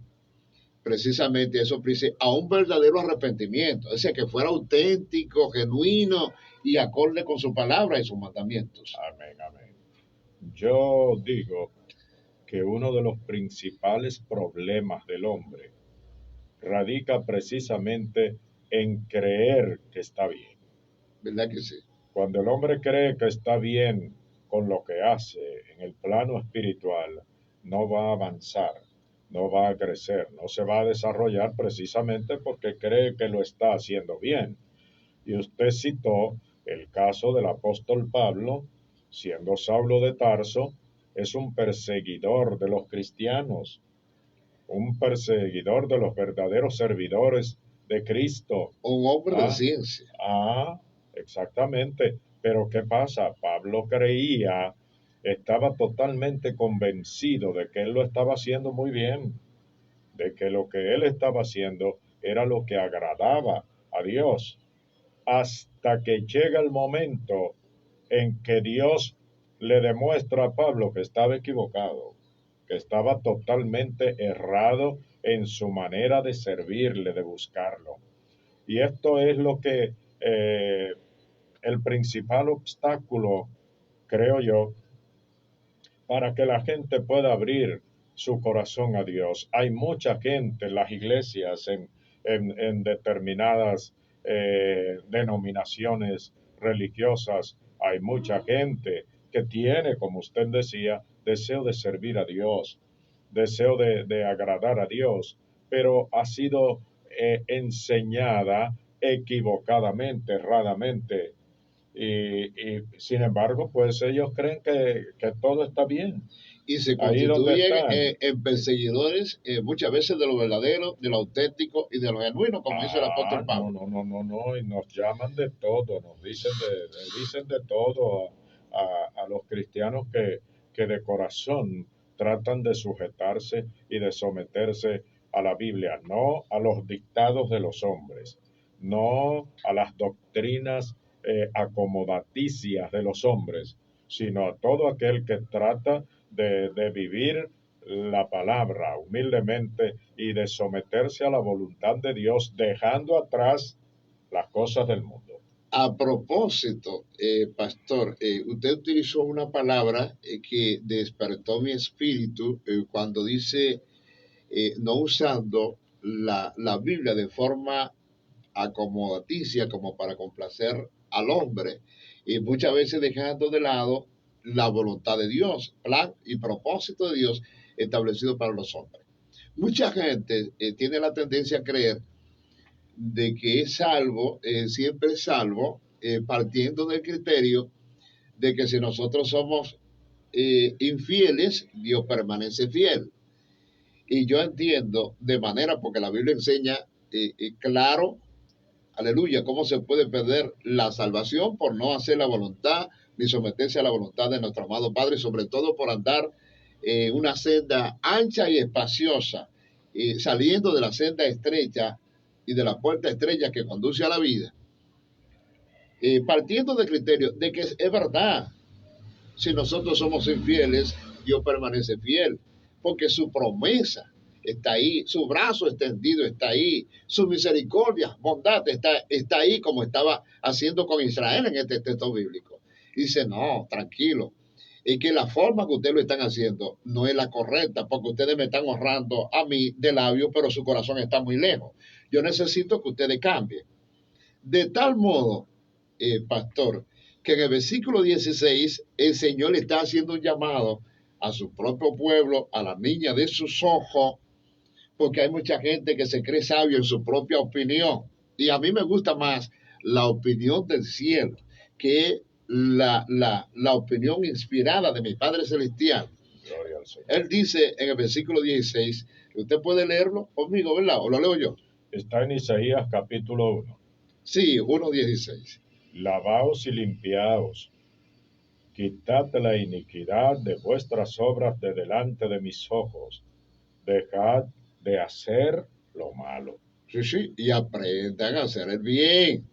precisamente eso dice, a un verdadero arrepentimiento, es decir, que fuera auténtico, genuino y acorde con su palabra y sus mandamientos. Amén, amén. Yo digo que uno de los principales problemas del hombre radica precisamente en creer que está bien. ¿Verdad que sí? Cuando el hombre cree que está bien con lo que hace en el plano espiritual, no va a avanzar, no va a crecer, no se va a desarrollar precisamente porque cree que lo está haciendo bien. Y usted citó el caso del apóstol Pablo, siendo Saulo de Tarso, es un perseguidor de los cristianos, un perseguidor de los verdaderos servidores de Cristo. Un hombre de ciencia. Exactamente. Pero ¿qué pasa? Pablo creía, estaba totalmente convencido de que él lo estaba haciendo muy bien, de que lo que él estaba haciendo era lo que agradaba a Dios, hasta que llega el momento en que Dios le demuestra a Pablo que estaba equivocado, que estaba totalmente errado en su manera de servirle, de buscarlo. Y esto es lo que el principal obstáculo, creo yo, para que la gente pueda abrir su corazón a Dios. Hay mucha gente en las iglesias, en determinadas denominaciones religiosas, hay mucha gente que tiene, como usted decía, deseo de servir a Dios, deseo de agradar a Dios, pero ha sido enseñada equivocadamente, erradamente, y sin embargo, pues ellos creen que todo está bien. Y se Ahí donde constituyen están. en perseguidores muchas veces de lo verdadero, de lo auténtico y de lo genuino, como dice el apóstol Pablo. No, y nos llaman de todo, dicen de todo a los cristianos que de corazón tratan de sujetarse y de someterse a la Biblia, no a los dictados de los hombres, no a las doctrinas acomodaticias de los hombres, sino a todo aquel que trata de vivir la palabra humildemente y de someterse a la voluntad de Dios, dejando atrás las cosas del mundo. A propósito, pastor, usted utilizó una palabra que despertó mi espíritu cuando dice no usando la Biblia de forma acomodaticia como para complacer al hombre y muchas veces dejando de lado la voluntad de Dios, plan y propósito de Dios establecido para los hombres. Mucha gente tiene la tendencia a creer de que es salvo, siempre es salvo, partiendo del criterio de que si nosotros somos infieles, Dios permanece fiel. Y yo entiendo de manera, porque la Biblia enseña claro, aleluya, cómo se puede perder la salvación por no hacer la voluntad ni someterse a la voluntad de nuestro amado Padre, sobre todo por andar una senda ancha y espaciosa, saliendo de la senda estrecha y de la puerta estrecha que conduce a la vida, partiendo del criterio de que es verdad, si nosotros somos infieles, Dios permanece fiel, porque su promesa está ahí, su brazo extendido está ahí, su misericordia, bondad está ahí como estaba haciendo con Israel en este texto bíblico. Y dice, no, tranquilo, y que la forma que ustedes lo están haciendo no es la correcta, porque ustedes me están honrando a mí de labios, pero su corazón está muy lejos. Yo necesito que ustedes cambien. De tal modo, pastor, que en el versículo 16 el Señor le está haciendo un llamado a su propio pueblo, a la niña de sus ojos, porque hay mucha gente que se cree sabio en su propia opinión. Y a mí me gusta más la opinión del cielo, que es la opinión inspirada de mi Padre Celestial. Gloria al Señor. Él dice en el versículo 16, usted puede leerlo conmigo, ¿verdad? ¿O lo leo yo? Está en Isaías capítulo 1. Sí, 1:16. Lavaos y limpiaos, quitad la iniquidad de vuestras obras de delante de mis ojos, dejad de hacer lo malo. Sí, sí, y aprendan a hacer el bien.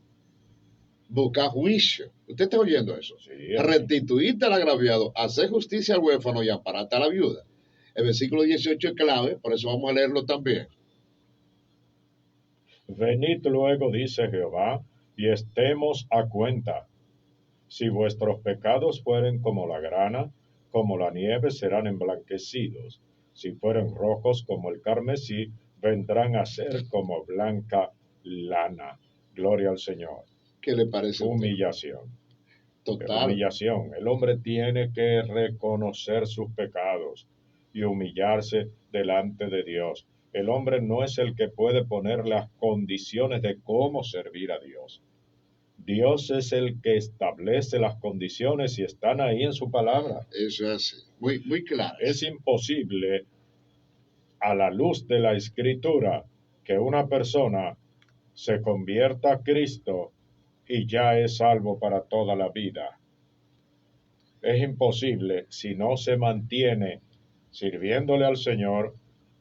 Buscar juicio. ¿Usted está oyendo eso? Sí, Restituirte al agraviado, hacer justicia al huérfano y ampararte a la viuda. El versículo 18 es clave, por eso vamos a leerlo también. venid luego, dice Jehová, y estemos a cuenta. Si vuestros pecados fueren como la grana, como la nieve serán emblanquecidos. Si fueren rojos como el carmesí, vendrán a ser como blanca lana. Gloria al Señor. ¿Qué le parece a usted? Humillación. Total. Humillación. El hombre tiene que reconocer sus pecados y humillarse delante de Dios. El hombre no es el que puede poner las condiciones de cómo servir a Dios. Dios es el que establece las condiciones y están ahí en su palabra. Eso es así. Muy, muy claro. Es imposible, a la luz de la Escritura, que una persona se convierta a Cristo y ya es salvo para toda la vida. Es imposible si no se mantiene sirviéndole al Señor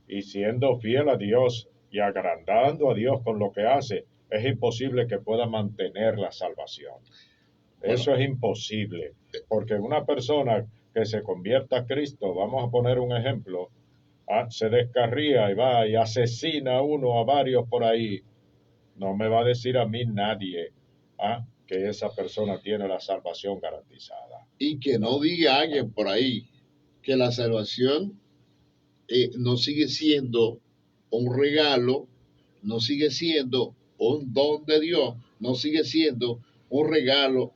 y siendo fiel a Dios y agrandando a Dios con lo que hace. Es imposible que pueda mantener la salvación. Eso es imposible, porque una persona que se convierta a Cristo, vamos a poner un ejemplo, se descarría y va y asesina a uno, a varios por ahí. No me va a decir a mí nadie que esa persona tiene la salvación garantizada. Y que no diga alguien por ahí que la salvación no sigue siendo un regalo, no sigue siendo un don de Dios, no sigue siendo un regalo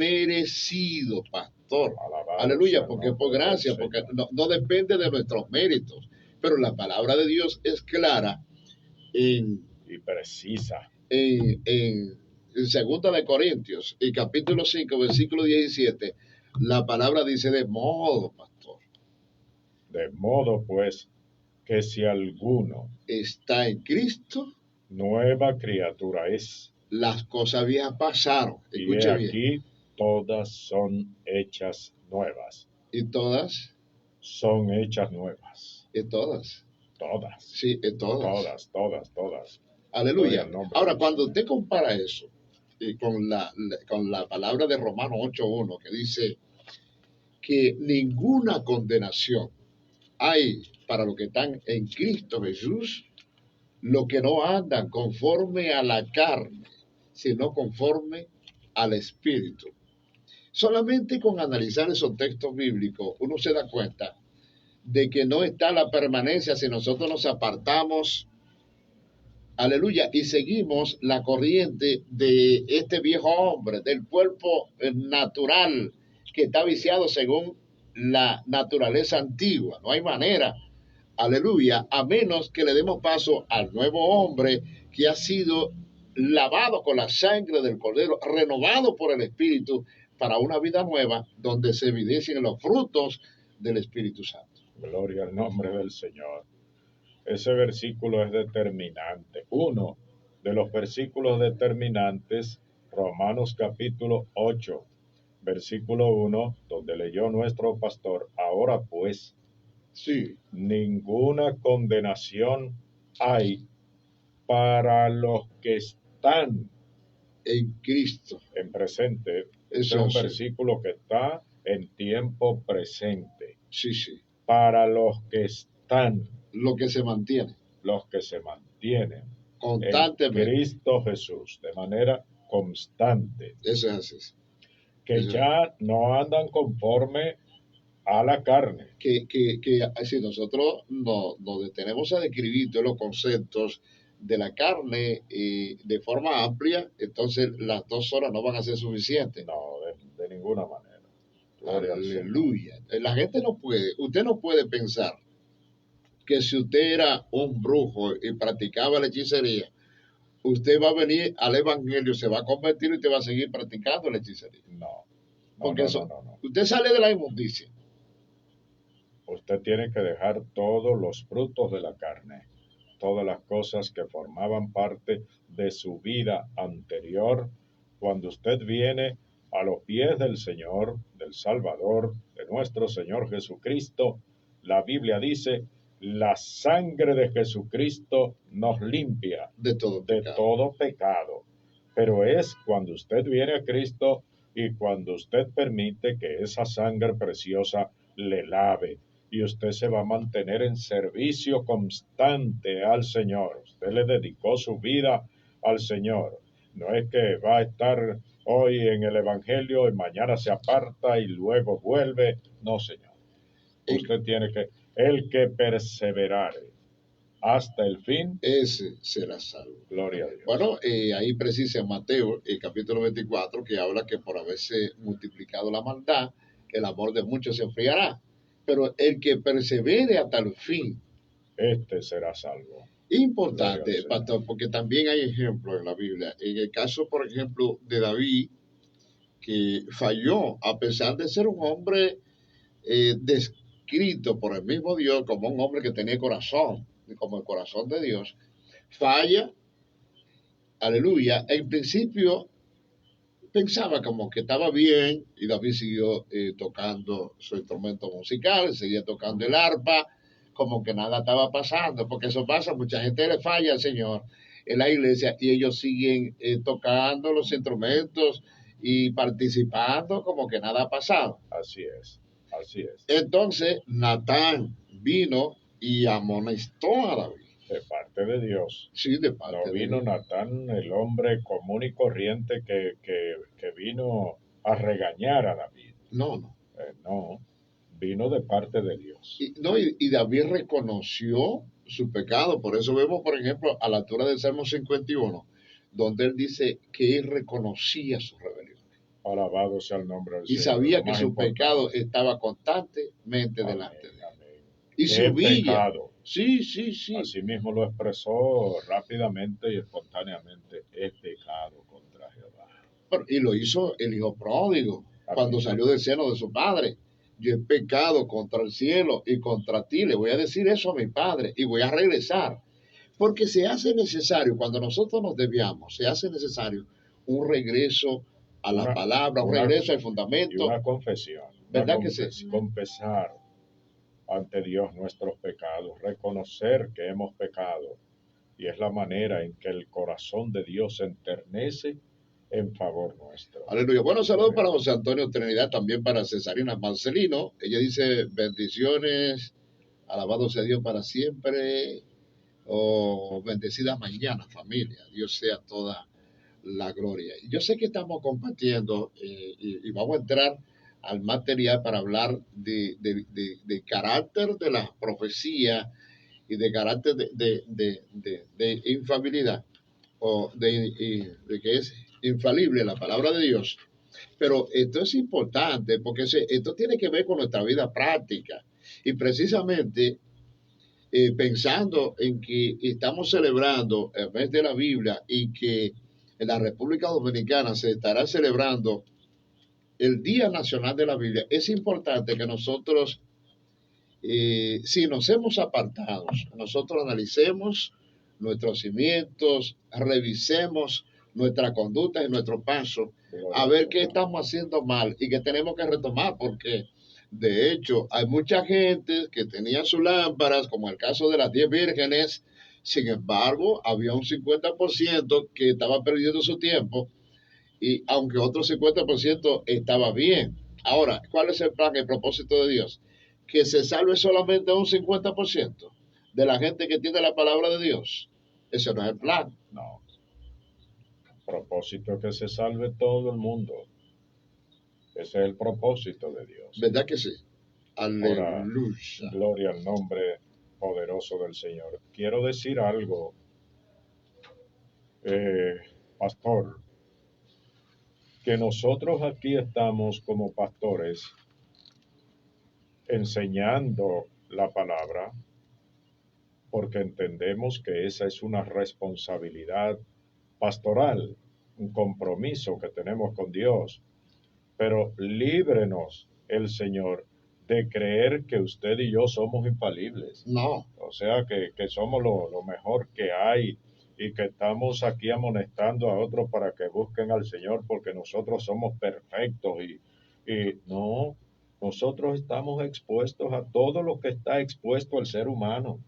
inmerecido, pastor. Alabado Aleluya, sea porque el es por nombre del gracia, Señor. porque no depende de nuestros méritos. Pero la palabra de Dios es clara en Y precisa. en 2 Corintios, y capítulo 5, versículo 17, la palabra dice de modo, pastor, De modo pues que si alguno está en Cristo, nueva criatura es, las cosas viejas pasaron. y he Escuche bien. aquí todas son hechas nuevas. Y todas, Son hechas nuevas. y todas. Todas. Sí, y todas. Todas. Aleluya. Gloria al nombre Ahora, del cuando Señor. usted compara eso y con la palabra de Romanos 8:1, que dice que ninguna condenación hay para los que están en Cristo Jesús, los que no andan conforme a la carne, sino conforme al Espíritu. Solamente con analizar esos textos bíblicos uno se da cuenta de que no está la permanencia si nosotros nos apartamos, aleluya, y seguimos la corriente de este viejo hombre, del cuerpo natural que está viciado según la naturaleza antigua. No hay manera, aleluya, a menos que le demos paso al nuevo hombre que ha sido lavado con la sangre del Cordero, renovado por el Espíritu para una vida nueva donde se evidencien los frutos del Espíritu Santo. Gloria al nombre del Señor. Ese versículo es determinante. Uno de los versículos determinantes, Romanos capítulo 8, versículo 1, donde leyó nuestro pastor. Ahora pues, Sí, ninguna condenación hay para los que están en Cristo. en presente. Ese es Eso un sí. versículo que está en tiempo presente. Sí, sí. Para los que están lo que se mantiene los que se mantienen en constantemente. Cristo Jesús de manera constante, Eso es así. que Eso es. ya no andan conforme a la carne. Que si nosotros nos detenemos a describir todos los conceptos de la carne de forma amplia, entonces las 2 horas no van a ser suficientes. No, de ninguna manera. Gloria al Señor. Aleluya. La gente no puede, usted no puede pensar que si usted era un brujo y practicaba la hechicería, usted va a venir al evangelio, se va a convertir y usted va a seguir practicando la hechicería. No, Porque no. usted sale de la inmundicia. Usted tiene que dejar todos los frutos de la carne, todas las cosas que formaban parte de su vida anterior, cuando usted viene a los pies del Señor, del Salvador, de nuestro Señor Jesucristo. La Biblia dice, la sangre de Jesucristo nos limpia De todo pecado. Pero es cuando usted viene a Cristo y cuando usted permite que esa sangre preciosa le lave, y usted se va a mantener en servicio constante al Señor. Usted le dedicó su vida al Señor. No es que va a estar hoy en el Evangelio y mañana se aparta y luego vuelve. No, Señor. Usted tiene que, el que perseverare hasta el fin, ese será salvo. Gloria a Dios. Bueno, ahí precisa en Mateo, el capítulo 24, que habla que por haberse multiplicado la maldad, el amor de muchos se enfriará. Pero el que persevere hasta el fin, este será salvo. Importante, pastor, porque también hay ejemplos en la Biblia. En el caso, por ejemplo, de David, que falló, a pesar de ser un hombre descrito por el mismo Dios como un hombre que tenía corazón, como el corazón de Dios, falla, aleluya. En principio pensaba como que estaba bien y David siguió tocando su instrumento musical, seguía tocando el arpa, como que nada estaba pasando, porque eso pasa, mucha gente le falla al Señor en la iglesia y ellos siguen tocando los instrumentos y participando como que nada ha pasado. Así es, así es. Entonces Natán vino y amonestó a David. De parte de Dios. Sí, de parte no vino de Natán, el hombre común y corriente que vino a regañar a David. No. No, vino de parte de Dios. Y David reconoció su pecado. Por eso vemos, por ejemplo, a la altura del Salmo 51, donde él dice que él reconocía su rebelión. Alabado sea el nombre del Y Señor. sabía que su pecado estaba constantemente delante de él. Y su vida. Sí. Así mismo lo expresó rápidamente y espontáneamente. He pecado contra Jehová. Y lo hizo el hijo pródigo, cuando salió del seno de su padre. Yo he pecado contra el cielo y contra ti. Le voy a decir eso a mi padre y voy a regresar. Porque se hace necesario, cuando nosotros nos desviamos, se hace necesario un regreso a la palabra, un regreso al fundamento. Y una confesión. ¿Verdad que sí? Confesar ante Dios nuestros pecados, reconocer que hemos pecado. Y es la manera en que el corazón de Dios se enternece en favor nuestro. Aleluya. Bueno, saludos para José Antonio Trinidad, también para Cesarina Marcelino. Ella dice, bendiciones, alabado sea Dios para siempre, bendecida mañana, familia. Dios sea toda la gloria. Yo sé que estamos compartiendo y vamos a entrar al material para hablar de carácter de la profecía y de carácter de infalibilidad, o de que es infalible la palabra de Dios. Pero esto es importante porque esto tiene que ver con nuestra vida práctica. Y precisamente pensando en que estamos celebrando el mes de la Biblia y que en la República Dominicana se estará celebrando el Día Nacional de la Biblia, es importante que nosotros, si nos hemos apartado, nosotros analicemos nuestros cimientos, revisemos nuestra conducta y nuestro paso, a ver qué estamos haciendo mal y qué tenemos que retomar, porque de hecho hay mucha gente que tenía sus lámparas, como el caso de las 10 vírgenes, sin embargo había un 50% que estaba perdiendo su tiempo, y aunque otro 50% estaba bien. Ahora, ¿cuál es el plan, el propósito de Dios? Que se salve solamente un 50%. de la gente que tiene la palabra de Dios. Ese no es el plan. No. Propósito es que se salve todo el mundo. Ese es el propósito de Dios. ¿Verdad que sí? Ahora, Aleluya. gloria al nombre poderoso del Señor. Quiero decir algo, pastor, que nosotros aquí estamos como pastores enseñando la palabra porque entendemos que esa es una responsabilidad pastoral, un compromiso que tenemos con Dios. Pero líbrenos el Señor de creer que usted y yo somos infalibles. No, O sea, que somos lo mejor que hay y que estamos aquí amonestando a otros para que busquen al Señor porque nosotros somos perfectos y no, nosotros estamos expuestos a todo lo que está expuesto el ser humano.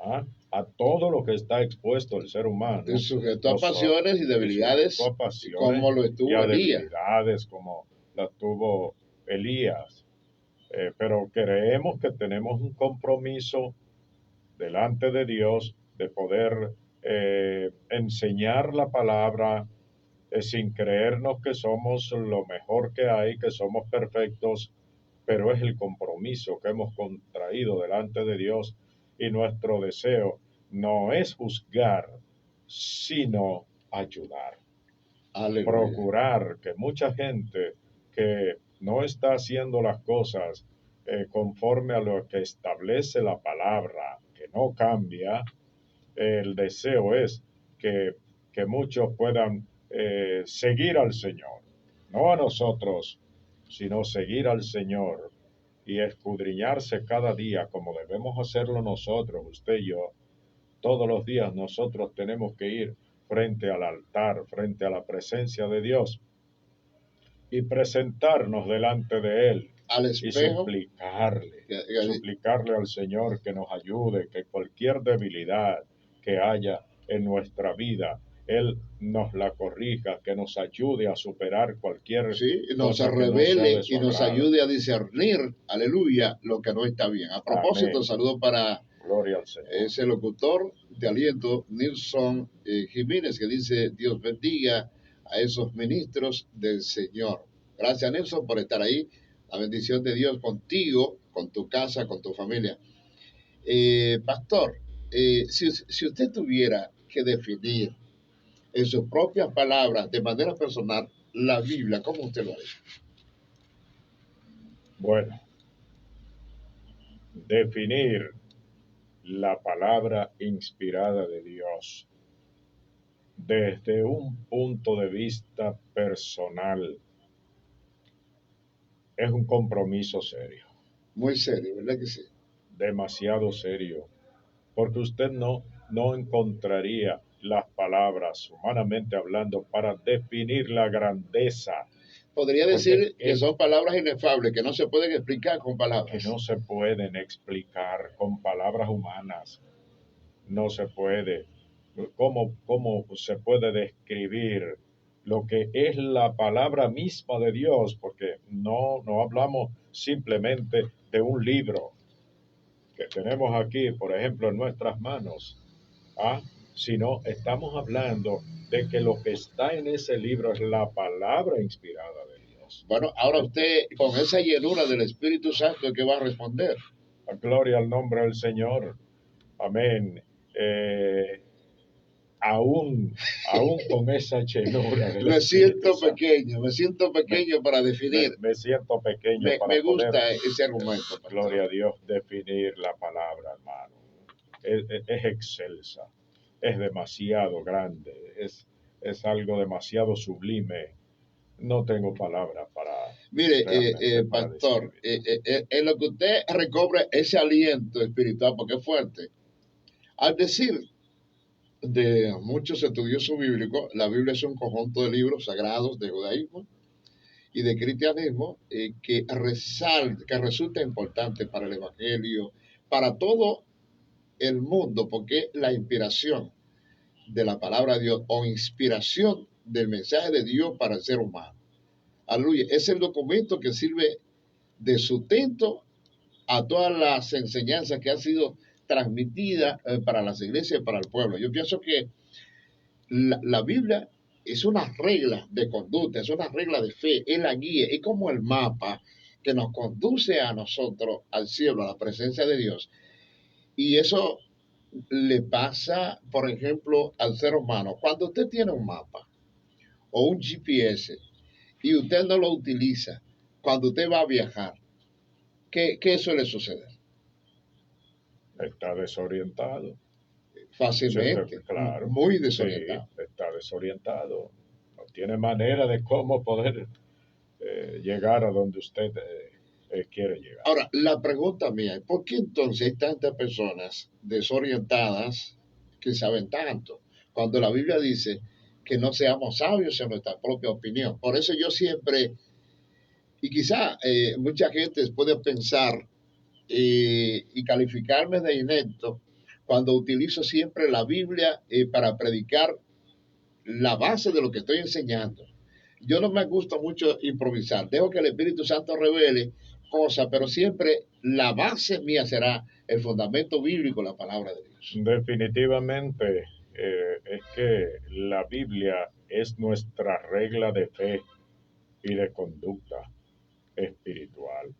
¿Ah? A todo lo que está expuesto el ser humano, sujeto a nosotros, pasiones y y sujeto debilidades, a pasiones como lo y estuvo a Elías. debilidades como las tuvo Elías. Pero creemos que tenemos un compromiso delante de Dios de poder enseñar la palabra sin creernos que somos lo mejor que hay, que somos perfectos, pero es el compromiso que hemos contraído delante de Dios y nuestro deseo no es juzgar, sino ayudar. Aleluya. Procurar que mucha gente que no está haciendo las cosas conforme a lo que establece la palabra, que no cambia, el deseo es que, que muchos puedan seguir al Señor, no a nosotros, sino seguir al Señor y escudriñarse cada día como debemos hacerlo nosotros, usted y yo. Todos los días nosotros tenemos que ir frente al altar, frente a la presencia de Dios y presentarnos delante de Él Al y espejo. suplicarle al Señor que nos ayude, que cualquier debilidad que haya en nuestra vida, Él nos la corrija, que nos ayude a superar cualquier Sí, nos cosa que no sea revele de su y nos agrado. ayude a discernir, aleluya, lo que no está bien. A propósito, Amén. saludo para Gloria al Señor. ese locutor de aliento, Nilson Jiménez, que dice, Dios bendiga a esos ministros del Señor. Gracias, Nelson, por estar ahí. La bendición de Dios contigo, con tu casa, con tu familia. Pastor, si usted tuviera que definir en sus propias palabras, de manera personal, la Biblia, ¿cómo usted lo haría? Bueno, definir la palabra inspirada de Dios desde un punto de vista personal es un compromiso serio, Muy serio, ¿verdad que sí? demasiado serio, porque usted no encontraría las palabras, humanamente hablando, para definir la grandeza, Podría porque decir que son palabras inefables, que no se pueden explicar con que palabras. no se pueden explicar con palabras humanas, no se puede. ¿Cómo se puede describir lo que es la palabra misma de Dios? Porque no hablamos simplemente de un libro que tenemos aquí, por ejemplo, en nuestras manos, ¿ah? Sino estamos hablando de que lo que está en ese libro es la palabra inspirada de Dios. Bueno, ahora usted, con esa llenura del Espíritu Santo, ¿qué va a responder? Gloria al nombre del Señor. Amén. Eh, aún con esa llenura del Me Espíritu siento Santo, pequeño, me siento pequeño para definir. me siento pequeño para Me poder, gusta ese argumento, pastor. gloria a Dios, definir la palabra, hermano. Es excelsa, es demasiado grande, es algo demasiado sublime. No tengo palabras para, Mire, realmente para pastor, describirlo. en lo que usted recobre ese aliento espiritual, porque es fuerte, al decir de muchos estudiosos bíblicos, la Biblia es un conjunto de libros sagrados de judaísmo y de cristianismo que resulta importante para el Evangelio, para todo el mundo, porque la inspiración de la palabra de Dios o inspiración del mensaje de Dios para el ser humano. Aleluya. Es el documento que sirve de sustento a todas las enseñanzas que han sido transmitida para las iglesias y para el pueblo. Yo pienso que la Biblia es una regla de conducta, es una regla de fe, es la guía, es como el mapa que nos conduce a nosotros al cielo, a la presencia de Dios. Y eso le pasa, por ejemplo, al ser humano. Cuando usted tiene un mapa o un GPS y usted no lo utiliza, cuando usted va a viajar, ¿qué suele suceder? Está desorientado. Fácilmente, Claro, muy sí, desorientado. está desorientado. No tiene manera de cómo poder llegar a donde usted quiere llegar. Ahora, la pregunta mía es, ¿por qué entonces hay tantas personas desorientadas que saben tanto? Cuando la Biblia dice que no seamos sabios en nuestra propia opinión. Por eso yo siempre, y quizá mucha gente puede pensar y calificarme de inepto cuando utilizo siempre la Biblia para predicar la base de lo que estoy enseñando. Yo no me gusta mucho improvisar, dejo que el Espíritu Santo revele cosas, pero siempre la base mía será el fundamento bíblico, la palabra de Dios. Definitivamente es que la Biblia es nuestra regla de fe y de conducta espiritual.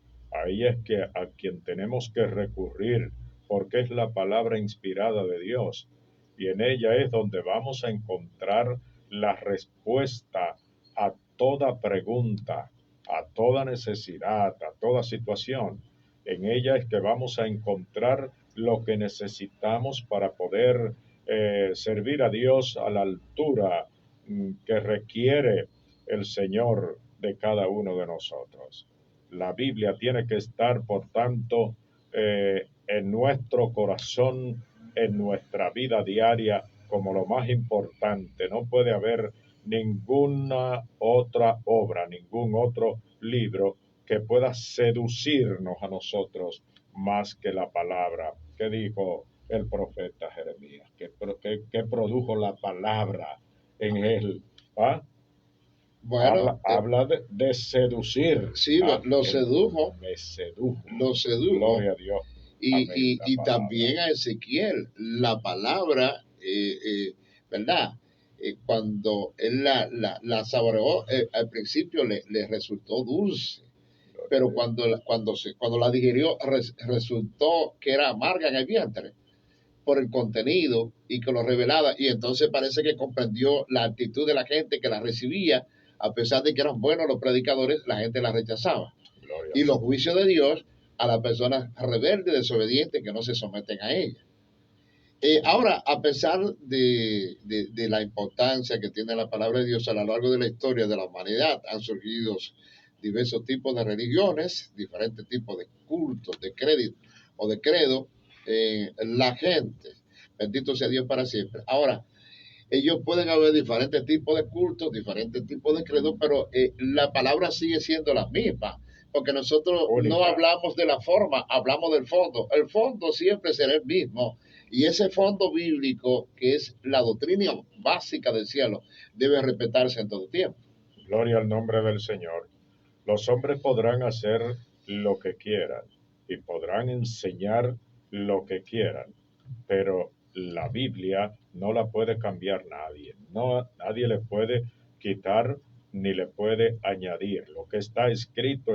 Ahí es que a quien tenemos que recurrir porque es la palabra inspirada de Dios y en ella es donde vamos a encontrar la respuesta a toda pregunta, a toda necesidad, a toda situación. En ella es que vamos a encontrar lo que necesitamos para poder servir a Dios a la altura que requiere el Señor de cada uno de nosotros. La Biblia tiene que estar, por tanto, en nuestro corazón, en nuestra vida diaria, como lo más importante. No puede haber ninguna otra obra, ningún otro libro que pueda seducirnos a nosotros más que la palabra. ¿Qué dijo el profeta Jeremías? ¿Qué produjo la palabra en él? ¿Ah? Bueno, Habla de seducir. sí, lo sedujo, Me sedujo. lo sedujo. Gloria a Dios. Y, Amén. y también a Ezequiel, la palabra, ¿verdad? Cuando él la saboreó, al principio le resultó dulce, pero cuando la digirió, resultó que era amarga en el vientre por el contenido y que lo revelaba, y entonces parece que comprendió la actitud de la gente que la recibía, a pesar de que eran buenos los predicadores, la gente la rechazaba. Gloria Y los juicios de Dios a las personas rebeldes, desobedientes, que no se someten a ella. Ahora, a pesar de la importancia que tiene la palabra de Dios a lo largo de la historia de la humanidad, han surgido diversos tipos de religiones, diferentes tipos de cultos, de crédito o de credo. La gente, bendito sea Dios para siempre. Ahora, ellos pueden haber diferentes tipos de cultos, diferentes tipos de credos, pero la palabra sigue siendo la misma, porque nosotros Única. no hablamos de la forma, hablamos del fondo. El fondo siempre será el mismo, y ese fondo bíblico, que es la doctrina básica del cielo, debe respetarse en todo tiempo. Gloria al nombre del Señor. Los hombres podrán hacer lo que quieran y podrán enseñar lo que quieran, pero la Biblia no la puede cambiar nadie. No, nadie le puede quitar ni le puede añadir. Lo que está escrito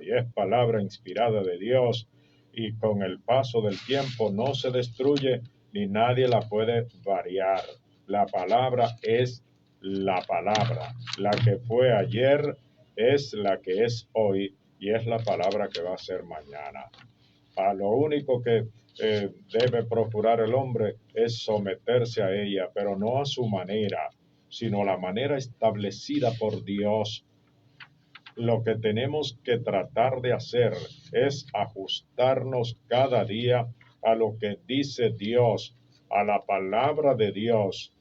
y es palabra inspirada de Dios y con el paso del tiempo no se destruye ni nadie la puede variar. La palabra es la palabra. La que fue ayer es la que es hoy y es la palabra que va a ser mañana. A lo único que debe procurar el hombre es someterse a ella, pero no a su manera, sino a la manera establecida por Dios. Lo que tenemos que tratar de hacer es ajustarnos cada día a lo que dice Dios, a la palabra de Dios,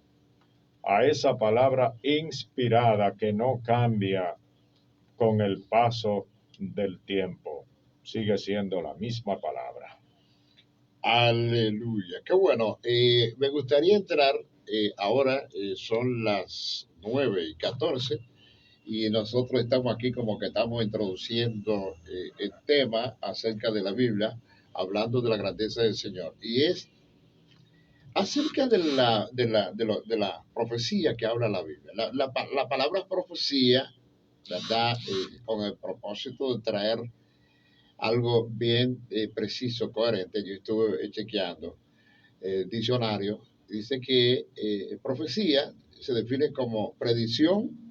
a esa palabra inspirada que no cambia con el paso del tiempo. Sigue siendo la misma palabra. Aleluya, qué bueno. Me gustaría entrar ahora, son las 9:14, y nosotros estamos aquí como que estamos introduciendo el tema acerca de la Biblia hablando de la grandeza del Señor. Y es acerca de la profecía que habla la Biblia. La palabra profecía, ¿verdad? Con el propósito de traer algo bien preciso, coherente. Yo estuve chequeando diccionario, dice que profecía se define como predicción